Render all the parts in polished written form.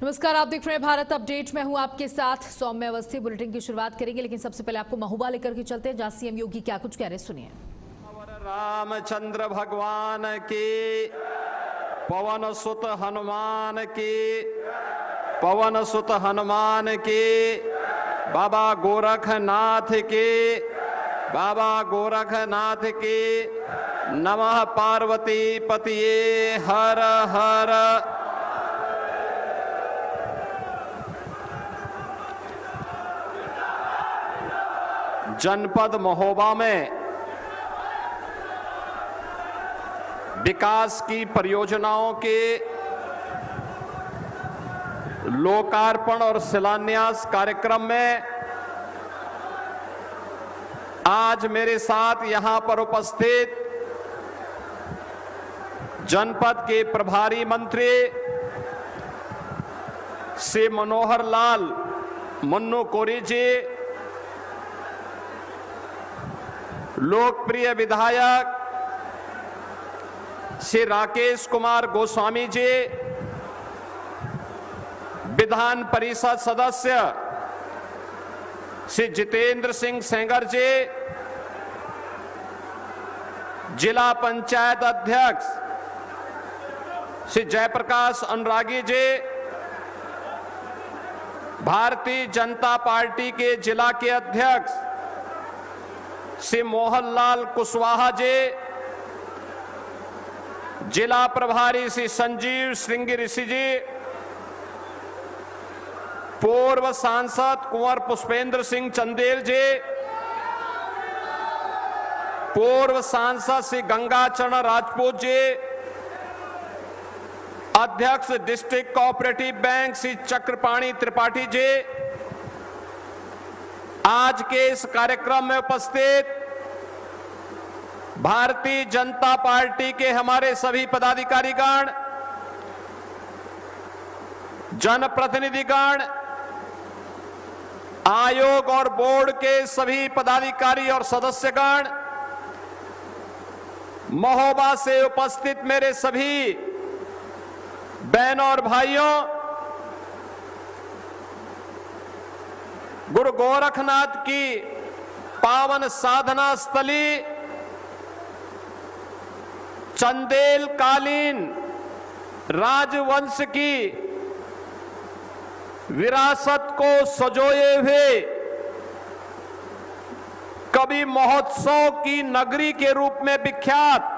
नमस्कार, आप देख रहे हैं भारत अपडेट। मैं हूं आपके साथ सौम्य अवस्थी। बुलेटिन की शुरुआत करेंगे, लेकिन सबसे पहले आपको महोबा लेकर के चलते हैं, जहां सीएम योगी क्या कुछ कह रहे हैं, सुनिए। रामचंद्र भगवान की, पवन सुत हनुमान की, पवन सुत हनुमान की, बाबा गोरखनाथ की, बाबा गोरखनाथ की। नमः पार्वती पतिये हर हर। जनपद महोबा में विकास की परियोजनाओं के लोकार्पण और शिलान्यास कार्यक्रम में आज मेरे साथ यहां पर उपस्थित जनपद के प्रभारी मंत्री श्री मनोहर लाल मुन्नू कोरी जी, लोकप्रिय विधायक श्री राकेश कुमार गोस्वामी जी, विधान परिषद सदस्य श्री जितेंद्र सिंह सेंगर जी, जिला पंचायत अध्यक्ष श्री जयप्रकाश अनुरागी जी, भारतीय जनता पार्टी के जिला के अध्यक्ष श्री मोहनलाल कुशवाहा जी, जिला प्रभारी श्री संजीव श्रृंगी ऋषि जी, पूर्व सांसद कुंवर पुष्पेंद्र सिंह चंदेल जी, पूर्व सांसद श्री गंगाचरण राजपूत जी, अध्यक्ष district cooperative bank Shri Chakrapani Tripathi ji, आज के इस कार्यक्रम में उपस्थित भारतीय जनता पार्टी के हमारे सभी पदाधिकारीगण, जनप्रतिनिधिगण, आयोग और बोर्ड के सभी पदाधिकारी और सदस्यगण, महोबा से उपस्थित मेरे सभी बहनों और भाइयों, गुरु गोरखनाथ की पावन साधना स्थली चंदेल कालीन राजवंश की विरासत को सजोए हुए कवि महोत्सव की नगरी के रूप में विख्यात,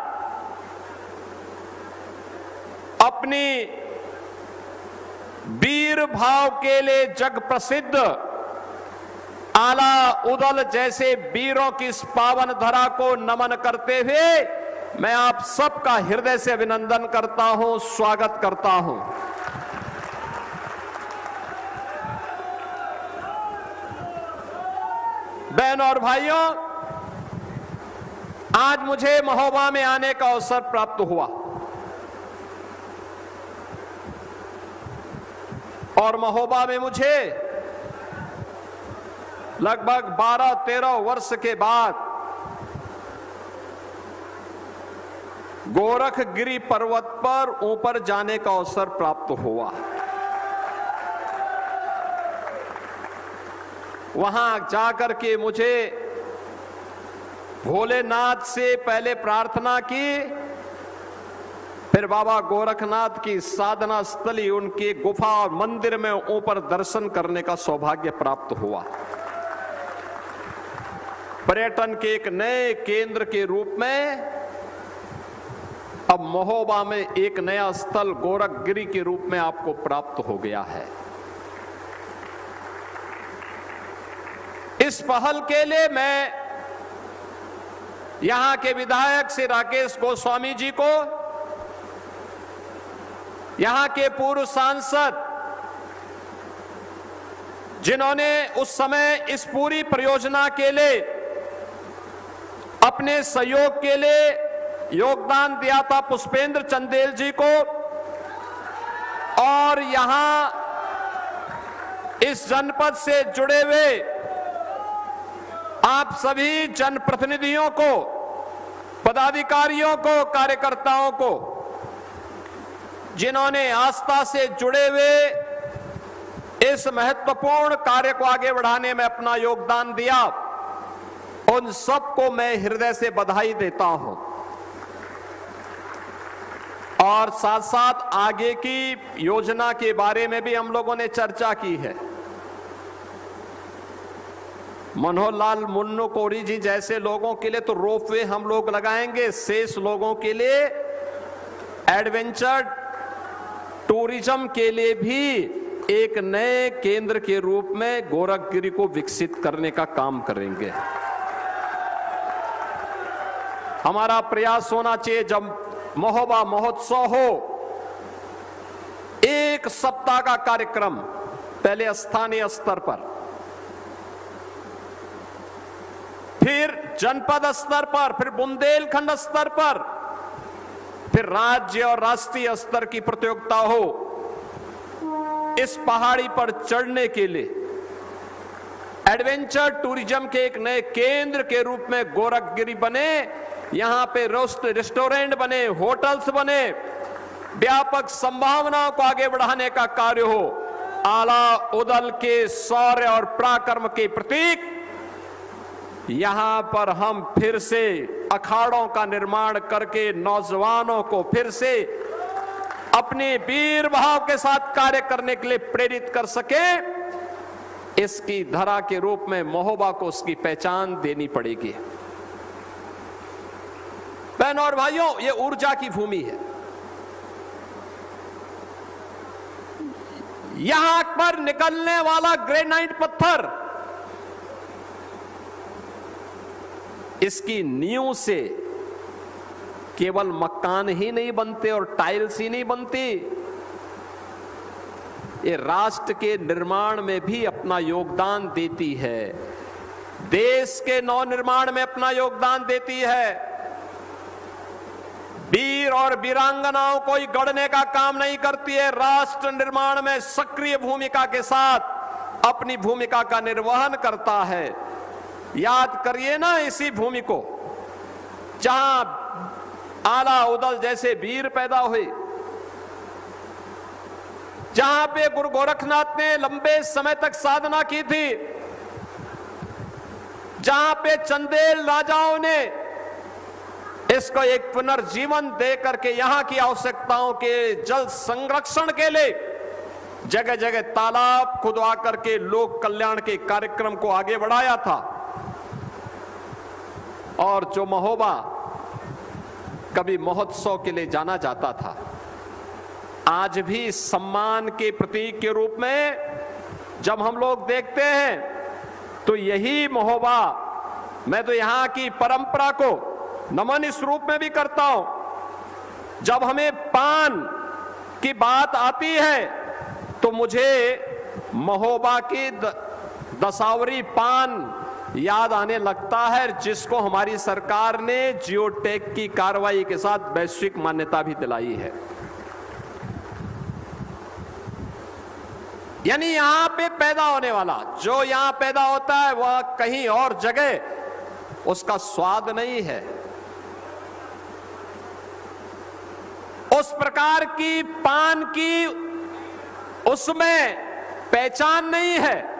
अपनी वीर भाव के लिए जग प्रसिद्ध आला उदल जैसे वीरों की इस पावन धरा को नमन करते हुए मैं आप सबका हृदय से अभिनंदन करता हूं, स्वागत करता हूं। बहनों और भाइयों, आज मुझे महोबा में आने का अवसर प्राप्त हुआ और महोबा में मुझे लगभग 12-13 वर्ष के बाद गोरखगिरी पर्वत पर ऊपर जाने का अवसर प्राप्त हुआ। वहां जाकर के मुझे भोलेनाथ से पहले प्रार्थना की, फिर बाबा गोरखनाथ की साधना स्थली, उनके गुफा और मंदिर में ऊपर दर्शन करने का सौभाग्य प्राप्त हुआ। पर्यटन के एक नए केंद्र के रूप में अब महोबा में एक नया स्थल गोरखगिरी के रूप में आपको प्राप्त हो गया है। इस पहल के लिए मैं यहां के विधायक श्री राकेश गोस्वामी जी को, यहां के पूर्व सांसद जिन्होंने उस समय इस पूरी परियोजना के लिए अपने सहयोग के लिए योगदान दिया था, पुष्पेंद्र चंदेल जी को, और यहां इस जनपद से जुड़े हुए आप सभी जनप्रतिनिधियों को, पदाधिकारियों को, कार्यकर्ताओं को, जिन्होंने आस्था से जुड़े हुए इस महत्वपूर्ण कार्य को आगे बढ़ाने में अपना योगदान दिया, उन सबको मैं हृदय से बधाई देता हूं। और साथ साथ आगे की योजना के बारे में भी हम लोगों ने चर्चा की है। मनोहर लाल मुन्नू कोरी जी जैसे लोगों के लिए तो रोपवे हम लोग लगाएंगे, शेष लोगों के लिए एडवेंचर टूरिज्म के लिए भी एक नए केंद्र के रूप में गोरखगिरी को विकसित करने का काम करेंगे। हमारा प्रयास होना चाहिए, जब महोबा महोत्सव हो, एक सप्ताह का कार्यक्रम पहले स्थानीय स्तर पर, फिर जनपद स्तर पर, फिर बुंदेलखंड स्तर पर, फिर राज्य और राष्ट्रीय स्तर की प्रतियोगिता हो। इस पहाड़ी पर चढ़ने के लिए एडवेंचर टूरिज्म के एक नए केंद्र के रूप में गोरखगिरी बने, यहां पे रेस्टोरेंट बने, होटल्स बने, व्यापक संभावनाओं को आगे बढ़ाने का कार्य हो। आला उदल के शौर्य और पराक्रम के प्रतीक यहां पर हम फिर से अखाड़ों का निर्माण करके नौजवानों को फिर से अपने वीर भाव के साथ कार्य करने के लिए प्रेरित कर सके, इसकी धरा के रूप में महोबा को उसकी पहचान देनी पड़ेगी। बहनों और भाइयों, ये ऊर्जा की भूमि है। यहां पर निकलने वाला ग्रेनाइट पत्थर, इसकी नींव से केवल मकान ही नहीं बनते और टाइल्स ही नहीं बनती, ये राष्ट्र के निर्माण में भी अपना योगदान देती है, देश के नवनिर्माण में अपना योगदान देती है। वीर और वीरांगनाओं को ही गढ़ने का काम नहीं करती है, राष्ट्र निर्माण में सक्रिय भूमिका के साथ अपनी भूमिका का निर्वहन करता है। याद करिए ना इसी भूमि को, जहां आला उदल जैसे वीर पैदा हुए, जहां पे गुरु गोरखनाथ ने लंबे समय तक साधना की थी, जहां पे चंदेल राजाओं ने इसको एक पुनर्जीवन दे करके यहां की आवश्यकताओं के जल संरक्षण के लिए जगह जगह तालाब खुदवा करके लोक कल्याण के कार्यक्रम को आगे बढ़ाया था। और जो महोबा कभी महोत्सव के लिए जाना जाता था, आज भी सम्मान के प्रतीक के रूप में जब हम लोग देखते हैं तो यही महोबा, मैं तो यहां की परंपरा को नमन इस रूप में भी करता हूं। जब हमें पान की बात आती है तो मुझे महोबा की दसावरी पान याद आने लगता है, जिसको हमारी सरकार ने जियोटेक की कार्रवाई के साथ वैश्विक मान्यता भी दिलाई है। यानी यहां पे पैदा होने वाला, जो यहां पैदा होता है वह कहीं और जगह उसका स्वाद नहीं है, उस प्रकार की पान की उसमें पहचान नहीं है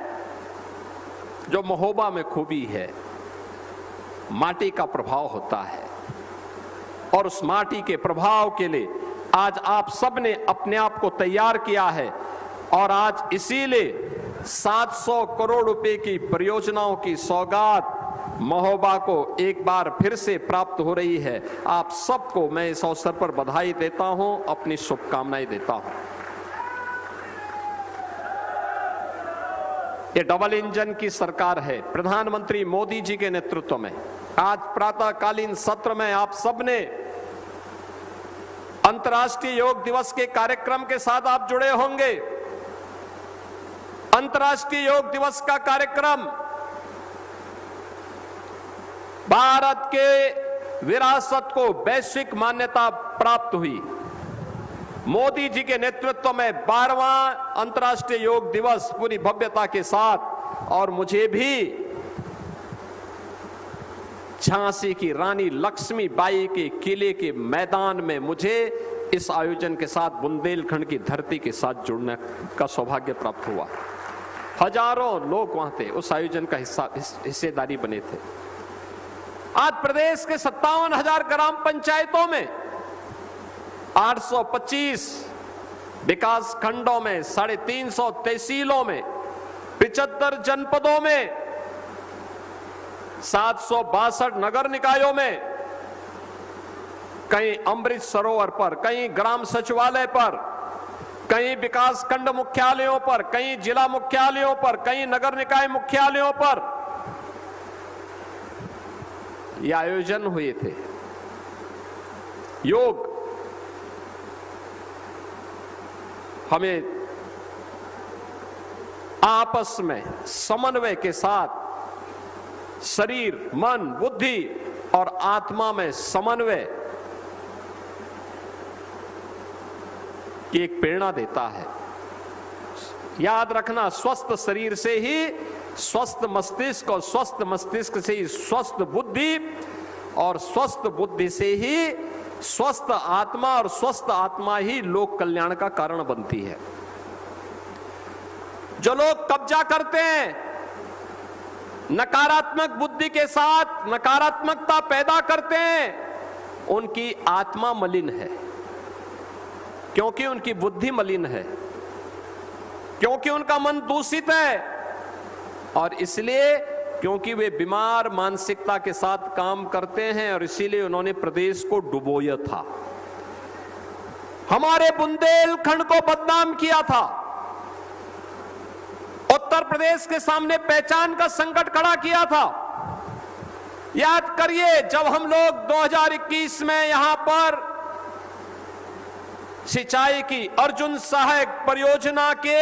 जो महोबा में खूबी है। माटी का प्रभाव होता है और उस माटी के प्रभाव के लिए आज आप सब ने अपने आप को तैयार किया है और आज इसीलिए 700 करोड़ रुपए की परियोजनाओं की सौगात महोबा को एक बार फिर से प्राप्त हो रही है। आप सबको मैं इस अवसर पर बधाई देता हूं, अपनी शुभकामनाएं देता हूं। ये डबल इंजन की सरकार है, प्रधानमंत्री मोदी जी के नेतृत्व में। आज प्रातःकालीन सत्र में आप सबने अंतर्राष्ट्रीय योग दिवस के कार्यक्रम के साथ आप जुड़े होंगे। अंतर्राष्ट्रीय योग दिवस का कार्यक्रम भारत के विरासत को वैश्विक मान्यता प्राप्त हुई। मोदी जी के नेतृत्व में 12वां अंतर्राष्ट्रीय योग दिवस पूरी भव्यता के साथ, और मुझे भी झांसी की रानी लक्ष्मीबाई के किले के मैदान में मुझे इस आयोजन के साथ बुंदेलखंड की धरती के साथ जुड़ने का सौभाग्य प्राप्त हुआ। हजारों लोग वहां थे, उस आयोजन का हिस्सेदारी बने थे। आज प्रदेश के 57,000 ग्राम पंचायतों में 825 विकास खंडों में 350 तहसीलों में 75 जनपदों में 762 नगर निकायों में, कहीं अमृत सरोवर पर, कहीं ग्राम सचिवालय पर, कहीं विकास खंड मुख्यालयों पर, कहीं जिला मुख्यालयों पर, कहीं नगर निकाय मुख्यालयों पर ये आयोजन हुए थे। योग हमें आपस में समन्वय के साथ शरीर, मन, बुद्धि और आत्मा में समन्वय की एक प्रेरणा देता है। याद रखना, स्वस्थ शरीर से ही स्वस्थ मस्तिष्क, और स्वस्थ मस्तिष्क से ही स्वस्थ बुद्धि, और स्वस्थ बुद्धि से ही स्वस्थ आत्मा, और स्वस्थ आत्मा ही लोक कल्याण का कारण बनती है। जो लोग कब्जा करते हैं, नकारात्मक बुद्धि के साथ नकारात्मकता पैदा करते हैं, उनकी आत्मा मलिन है, क्योंकि उनकी बुद्धि मलिन है, क्योंकि उनका मन दूषित है, और इसलिए क्योंकि वे बीमार मानसिकता के साथ काम करते हैं, और इसीलिए उन्होंने प्रदेश को डुबोया था, हमारे बुंदेलखंड को बदनाम किया था, उत्तर प्रदेश के सामने पहचान का संकट खड़ा किया था। याद करिए, जब हम लोग 2021 में यहां पर सिंचाई की अर्जुन सहायक परियोजना के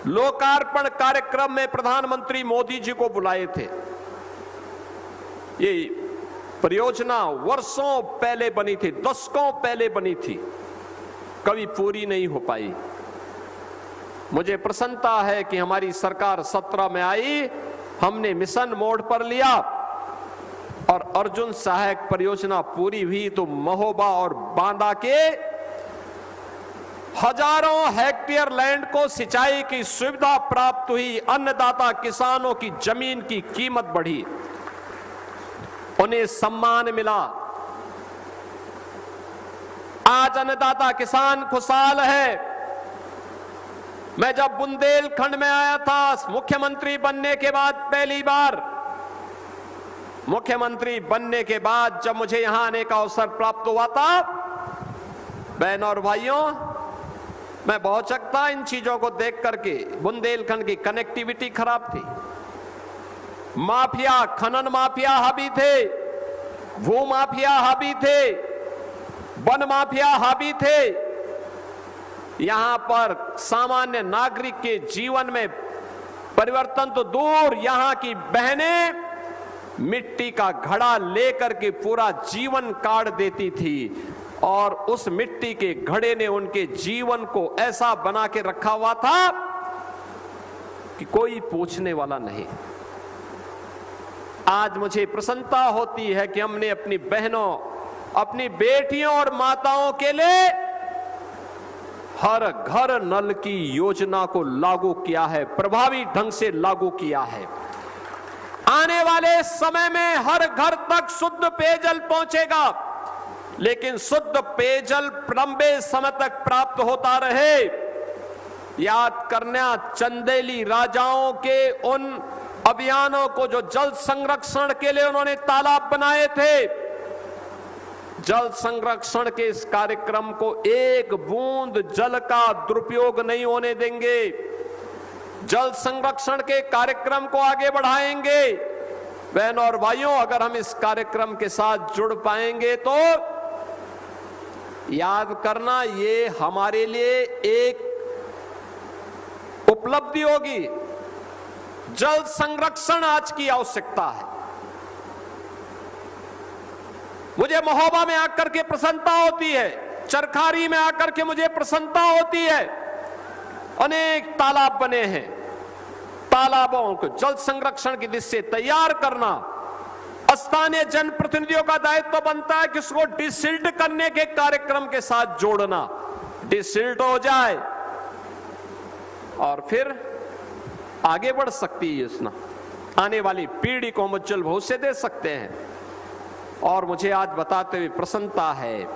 लोकार्पण कार्यक्रम में प्रधानमंत्री मोदी जी को बुलाए थे। ये परियोजना वर्षों पहले बनी थी, दशकों पहले बनी थी, कभी पूरी नहीं हो पाई। मुझे प्रसन्नता है कि हमारी सरकार 17 में आई, हमने मिशन मोड पर लिया और अर्जुन सहायक परियोजना पूरी हुई तो महोबा और बांदा के हजारों हेक्टेयर लैंड को सिंचाई की सुविधा प्राप्त हुई, अन्नदाता किसानों की जमीन की कीमत बढ़ी, उन्हें सम्मान मिला। आज अन्नदाता किसान खुशहाल है। मैं जब बुंदेलखंड में आया था मुख्यमंत्री बनने के बाद, पहली बार मुख्यमंत्री बनने के बाद जब मुझे यहां आने का अवसर प्राप्त हुआ था, बहनों और भाइयों, मैं बहुत चकता इन चीजों को देख करके। बुंदेलखंड की कनेक्टिविटी खराब थी, माफिया, खनन माफिया हावी थे, भू माफिया हावी थे, वन माफिया हावी थे। यहां पर सामान्य नागरिक के जीवन में परिवर्तन तो दूर, यहां की बहनें मिट्टी का घड़ा लेकर के पूरा जीवन काट देती थी, और उस मिट्टी के घड़े ने उनके जीवन को ऐसा बना के रखा हुआ था कि कोई पूछने वाला नहीं। आज मुझे प्रसन्नता होती है कि हमने अपनी बहनों, अपनी बेटियों और माताओं के लिए हर घर नल की योजना को लागू किया है, प्रभावी ढंग से लागू किया है। आने वाले समय में हर घर तक शुद्ध पेयजल पहुंचेगा, लेकिन शुद्ध पेयजल लंबे समय तक प्राप्त होता रहे। याद करना, चंदेली राजाओं के उन अभियानों को जो जल संरक्षण के लिए उन्होंने तालाब बनाए थे, जल संरक्षण के इस कार्यक्रम को एक बूंद जल का दुरुपयोग नहीं होने देंगे। जल संरक्षण के कार्यक्रम को आगे बढ़ाएंगे। बहनों और भाइयों, अगर हम इस कार्यक्रम के साथ जुड़ पाएंगे तो याद करना, ये हमारे लिए एक उपलब्धि होगी। जल संरक्षण आज की आवश्यकता है। मुझे महोबा में आकर के प्रसन्नता होती है, चरखारी में आकर के मुझे प्रसन्नता होती है। अनेक तालाब बने हैं, तालाबों को जल संरक्षण की दिशा से तैयार करना स्थानीय जनप्रतिनिधियों का दायित्व बनता है कि उसको डिसिल्ट करने के कार्यक्रम के साथ जोड़ना, डिसिल्ट हो जाए और फिर आगे बढ़ सकती है योजना, आने वाली पीढ़ी को हम उज्जवल भविष्य दे सकते हैं। और मुझे आज बताते हुए प्रसन्नता है,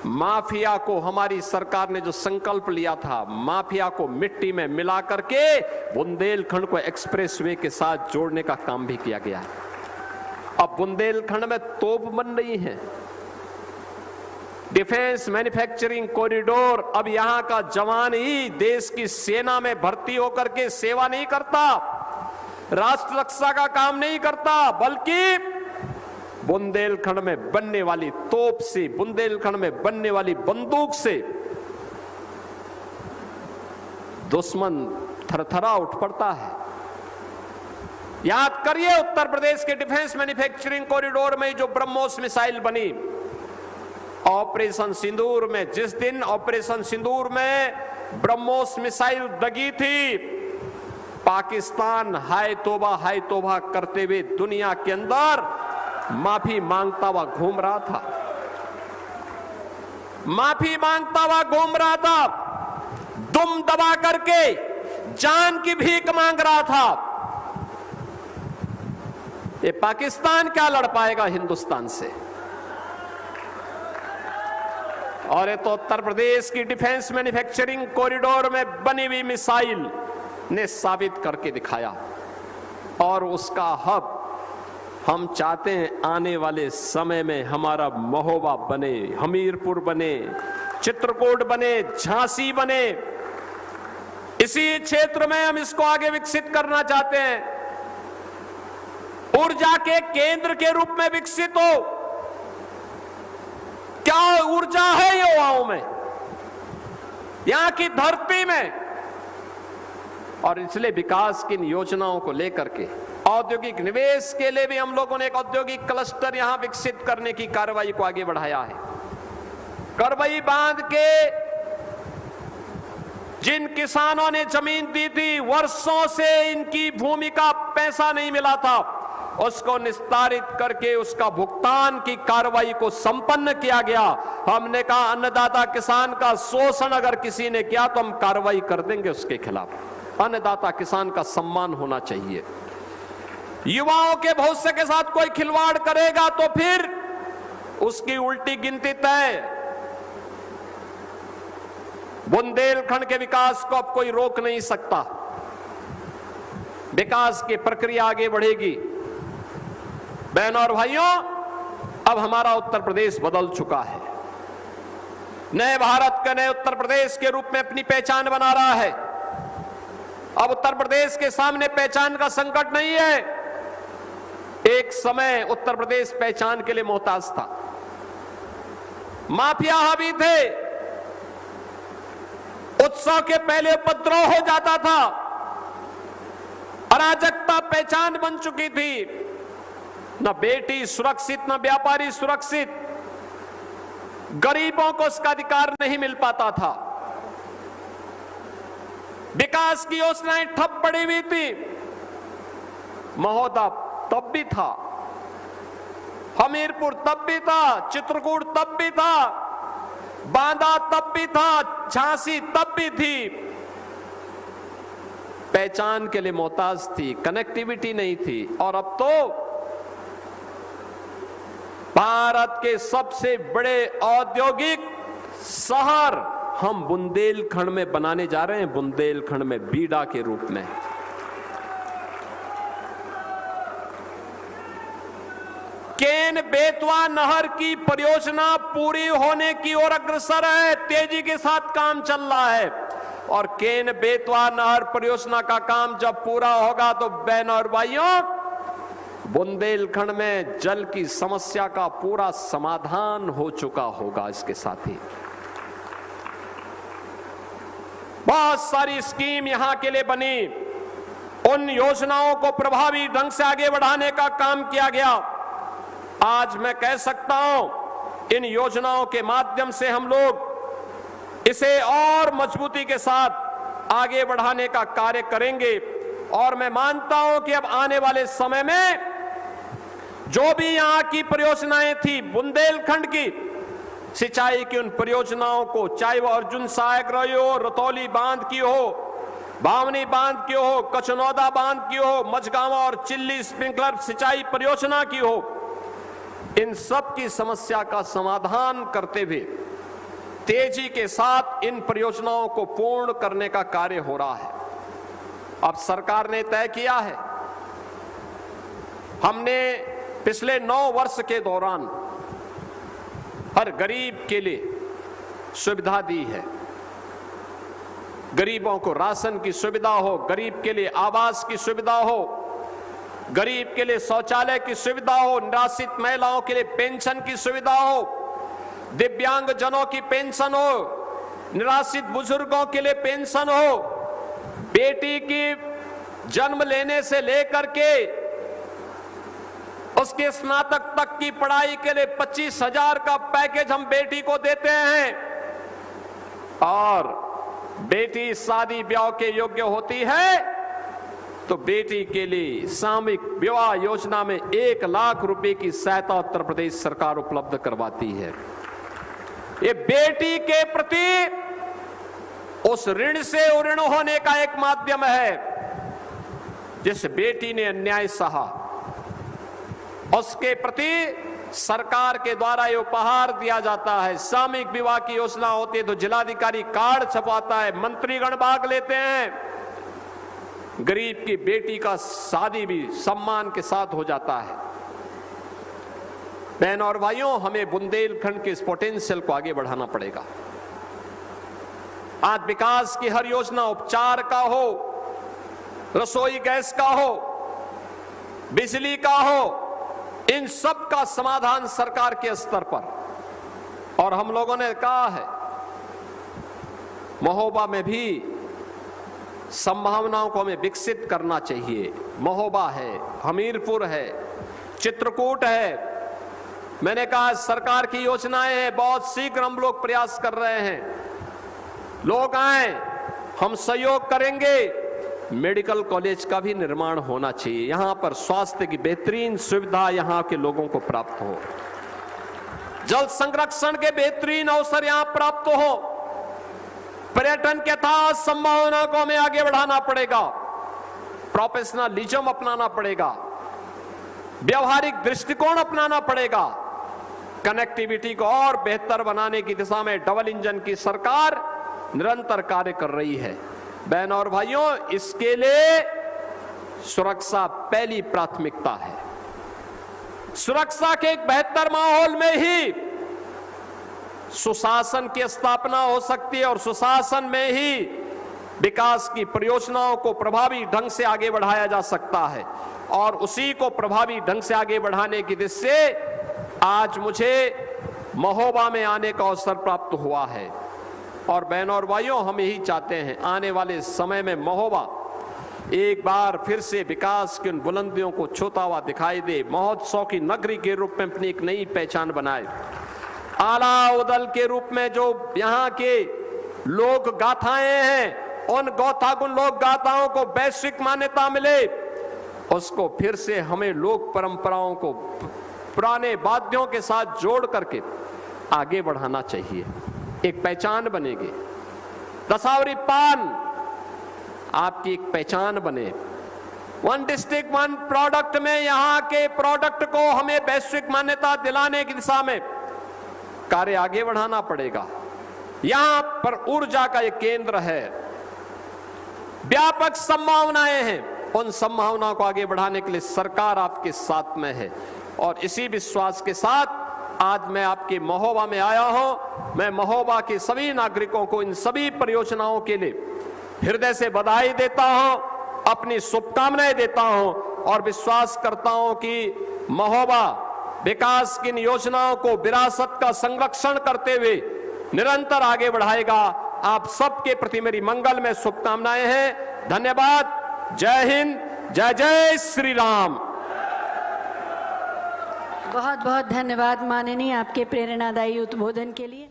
माफिया को हमारी सरकार ने जो संकल्प लिया था, माफिया को मिट्टी में मिला करके बुंदेलखंड को एक्सप्रेसवे के साथ जोड़ने का काम भी किया गया है। अब बुंदेलखंड में तोप बन रही है, डिफेंस मैन्युफैक्चरिंग कॉरिडोर। अब यहां का जवान ही देश की सेना में भर्ती होकर के सेवा नहीं करता, राष्ट्र रक्षा का काम नहीं करता, बल्कि बुंदेलखंड में बनने वाली तोप से, बुंदेलखंड में बनने वाली बंदूक से दुश्मन थरथरा उठ पड़ता है। याद करिए, उत्तर प्रदेश के डिफेंस मैन्युफैक्चरिंग कॉरिडोर में जो ब्रह्मोस मिसाइल बनी, ऑपरेशन सिंदूर में, जिस दिन ऑपरेशन सिंदूर में ब्रह्मोस मिसाइल दगी थी, पाकिस्तान हाय तौबा करते हुए दुनिया के अंदर माफी मांगता हुआ घूम रहा था, माफी मांगता हुआ घूम रहा था, दुम दबा करके जान की भीख मांग रहा था। ये पाकिस्तान क्या लड़ पाएगा हिंदुस्तान से? और ये तो उत्तर प्रदेश की डिफेंस मैन्युफैक्चरिंग कॉरिडोर में बनी हुई मिसाइल ने साबित करके दिखाया। और उसका हब हम चाहते हैं आने वाले समय में हमारा महोबा बने, हमीरपुर बने, चित्रकूट बने, झांसी बने। इसी क्षेत्र में हम इसको आगे विकसित करना चाहते हैं, ऊर्जा के केंद्र के रूप में विकसित हो। क्या ऊर्जा है युवाओं में, यहां की धरती में। और इसलिए विकास की इन योजनाओं को लेकर के औद्योगिक निवेश के लिए भी हम लोगों ने एक औद्योगिक क्लस्टर यहां विकसित करने की कार्रवाई को आगे बढ़ाया है। करवई बांध के जिन किसानों ने जमीन दी थी, वर्षों से इनकी भूमि का पैसा नहीं मिला था, उसको निस्तारित करके उसका भुगतान की कार्रवाई को संपन्न किया गया। हमने कहा अन्नदाता किसान का शोषण अगर किसी ने किया तो हम कार्रवाई कर देंगे उसके खिलाफ। अन्नदाता किसान का सम्मान होना चाहिए। युवाओं के भविष्य के साथ कोई खिलवाड़ करेगा तो फिर उसकी उल्टी गिनती तय। बुंदेलखंड के विकास को अब कोई रोक नहीं सकता। विकास की प्रक्रिया आगे बढ़ेगी। बहनों और भाइयों, अब हमारा उत्तर प्रदेश बदल चुका है। नए भारत का, नए उत्तर प्रदेश के रूप में अपनी पहचान बना रहा है। अब उत्तर प्रदेश के सामने पहचान का संकट नहीं है। एक समय उत्तर प्रदेश पहचान के लिए मोहताज था। माफिया हावी थे, उत्सव के पहले उपद्रव हो जाता था, अराजकता पहचान बन चुकी थी। न बेटी सुरक्षित, न व्यापारी सुरक्षित, गरीबों को उसका अधिकार नहीं मिल पाता था। विकास की योजनाएं ठप पड़ी हुई थी। महोदा तब भी था, हमीरपुर तब भी था, चित्रकूट तब भी था, बांदा तब भी था, झांसी तब भी थी। पहचान के लिए मोहताज थी, कनेक्टिविटी नहीं थी। और अब तो भारत के सबसे बड़े औद्योगिक शहर हम बुंदेलखंड में बनाने जा रहे हैं, बुंदेलखंड में बीडा के रूप में। केन बेतवा नहर की परियोजना पूरी होने की ओर अग्रसर है, तेजी के साथ काम चल रहा है। और केन बेतवा नहर परियोजना का काम जब पूरा होगा तो बहनों और भाइयों, बुंदेलखंड में जल की समस्या का पूरा समाधान हो चुका होगा। इसके साथ ही बहुत सारी स्कीम यहां के लिए बनी, उन योजनाओं को प्रभावी ढंग से आगे बढ़ाने का काम किया गया। आज मैं कह सकता हूं, इन योजनाओं के माध्यम से हम लोग इसे और मजबूती के साथ आगे बढ़ाने का कार्य करेंगे। और मैं मानता हूं कि अब आने वाले समय में जो भी यहां की परियोजनाएं थी, बुंदेलखंड की सिंचाई की उन परियोजनाओं को, चाहे वो अर्जुन सहायक रही हो, रतौली बांध की हो, बावनी बांध की हो, कचनौदा बांध की हो, मझगांव और चिल्ली स्प्रिंकलर सिंचाई परियोजना की हो, इन सब की समस्या का समाधान करते हुए तेजी के साथ इन परियोजनाओं को पूर्ण करने का कार्य हो रहा है। अब सरकार ने तय किया है, हमने पिछले 9 वर्ष के दौरान हर गरीब के लिए सुविधा दी है। गरीबों को राशन की सुविधा हो, गरीब के लिए आवास की सुविधा हो, गरीब के लिए शौचालय की सुविधा हो, निराश्रित महिलाओं के लिए पेंशन की सुविधा हो, दिव्यांग जनों की पेंशन हो, निराश्रित बुजुर्गों के लिए पेंशन हो, बेटी की जन्म लेने से लेकर के उसके स्नातक तक की पढ़ाई के लिए 25,000 का पैकेज हम बेटी को देते हैं। और बेटी शादी ब्याह के योग्य होती है तो बेटी के लिए सामूहिक विवाह योजना में 1 लाख रुपए की सहायता उत्तर प्रदेश सरकार उपलब्ध करवाती है। ये बेटी के प्रति उस ऋण से ऋण होने का एक माध्यम है। जिस बेटी ने अन्याय सहा उसके प्रति सरकार के द्वारा ये उपहार दिया जाता है। सामूहिक विवाह की योजना होती है तो जिलाधिकारी कार्ड छपवाता है, मंत्रीगण भाग लेते हैं। गरीब की बेटी का शादी भी सम्मान के साथ हो जाता है। बहन और भाइयों, हमें बुंदेलखंड के इस पोटेंशियल को आगे बढ़ाना पड़ेगा। आज विकास की हर योजना उपचार का हो, रसोई गैस का हो, बिजली का हो, इन सब का समाधान सरकार के स्तर पर। और हम लोगों ने कहा है महोबा में भी संभावनाओं को हमें विकसित करना चाहिए। महोबा है, हमीरपुर है, चित्रकूट है। मैंने कहा सरकार की योजनाएं हैं, बहुत शीघ्र हम लोग प्रयास कर रहे हैं। लोग आए, हम सहयोग करेंगे। मेडिकल कॉलेज का भी निर्माण होना चाहिए, यहां पर स्वास्थ्य की बेहतरीन सुविधा यहां के लोगों को प्राप्त हो। जल संरक्षण के बेहतरीन अवसर यहां प्राप्त हो। पर्यटन के तहत संभावना को हमें आगे बढ़ाना पड़ेगा। प्रोफेशनलिज्म अपनाना पड़ेगा, व्यवहारिक दृष्टिकोण अपनाना पड़ेगा। कनेक्टिविटी को और बेहतर बनाने की दिशा में डबल इंजन की सरकार निरंतर कार्य कर रही है। बहनों और भाइयों, इसके लिए सुरक्षा पहली प्राथमिकता है। सुरक्षा के एक बेहतर माहौल में ही सुशासन की स्थापना हो सकती है और सुशासन में ही विकास की परियोजनाओं को प्रभावी ढंग से आगे बढ़ाया जा सकता है। और उसी को प्रभावी ढंग से आगे बढ़ाने की दिशा से आज मुझे महोबा में आने का अवसर प्राप्त हुआ है। और बहनों और भाइयों, हम यही चाहते हैं आने वाले समय में महोबा एक बार फिर से विकास की उन बुलंदियों को छूता हुआ दिखाई दे, महोत्सव की नगरी के रूप में अपनी एक नई पहचान बनाए। आला उदल के रूप में जो यहाँ के लोक गाथाएं हैं, उन गौथागुण लोक गाथाओं को वैश्विक मान्यता मिले। उसको फिर से हमें लोक परंपराओं को पुराने वाद्यों के साथ जोड़ करके आगे बढ़ाना चाहिए। एक पहचान बनेगी। दशावरी पान आपकी एक पहचान बने। 1 डिस्ट्रिक्ट 1 प्रोडक्ट में यहाँ के प्रोडक्ट को हमें वैश्विक मान्यता दिलाने की दिशा में कार्य आगे बढ़ाना पड़ेगा। यहाँ पर ऊर्जा का एक केंद्र है, व्यापक संभावनाएं हैं। उन संभावनाओं को आगे बढ़ाने के लिए सरकार आपके साथ में है। और इसी विश्वास के साथ आज मैं आपके महोबा में आया हूं। मैं महोबा के सभी नागरिकों को इन सभी परियोजनाओं के लिए हृदय से बधाई देता हूं, अपनी शुभकामनाएं देता हूं और विश्वास करता हूं कि महोबा विकास की इन योजनाओं को विरासत का संरक्षण करते हुए निरंतर आगे बढ़ाएगा। आप सबके प्रति मेरी मंगल में शुभकामनाएं हैं। धन्यवाद। जय हिंद, जय जय श्री राम। बहुत बहुत धन्यवाद माननीय, आपके प्रेरणादायी उद्बोधन के लिए।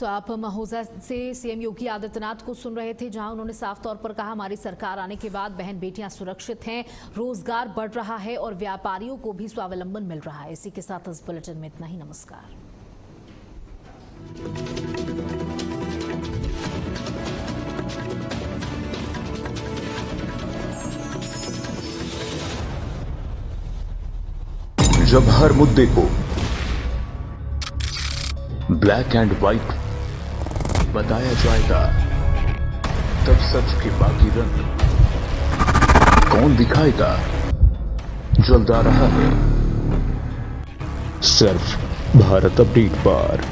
तो आप महोबा से सीएम योगी आदित्यनाथ को सुन रहे थे, जहां उन्होंने साफ तौर पर कहा हमारी सरकार आने के बाद बहन बेटियां सुरक्षित हैं, रोजगार बढ़ रहा है और व्यापारियों को भी स्वावलंबन मिल रहा है। इसी के साथ इस बुलेटिन में इतना ही। नमस्कार। जब हर मुद्दे को ब्लैक एंड व्हाइट बताया जाएगा, तब सच के बाकी रंग कौन दिखाएगा? जल्द आ रहा है सिर्फ भारत अपडेट पर।